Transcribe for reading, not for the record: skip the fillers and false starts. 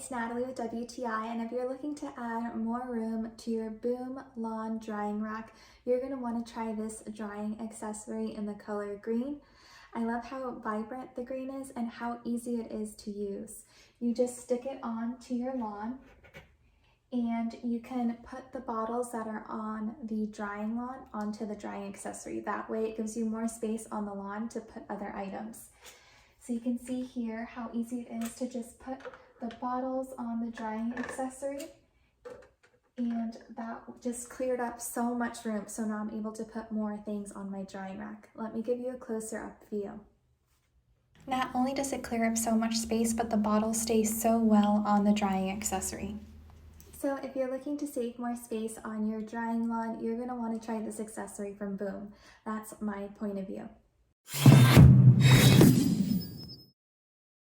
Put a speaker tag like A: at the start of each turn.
A: it's Natalie with WTI, and if you're looking to add more room to your Boon lawn drying rack, you're going to want to try this drying accessory in the color green. I love how vibrant the green is and how easy it is to use. You just stick it on to your lawn, and you can put the bottles that are on the drying lawn onto the drying accessory. That way it gives you more space on the lawn to put other items. So you can see here how easy it is to just put the bottles on the drying accessory, and that just cleared up so much room. So now I'm able to put more things on my drying rack. Let me give you a closer up view. Not only does it clear up so much space, but the bottles stay so well on the drying accessory. So if you're looking to save more space on your drying lawn, you're going to want to try this accessory from Boon. That's my point of view.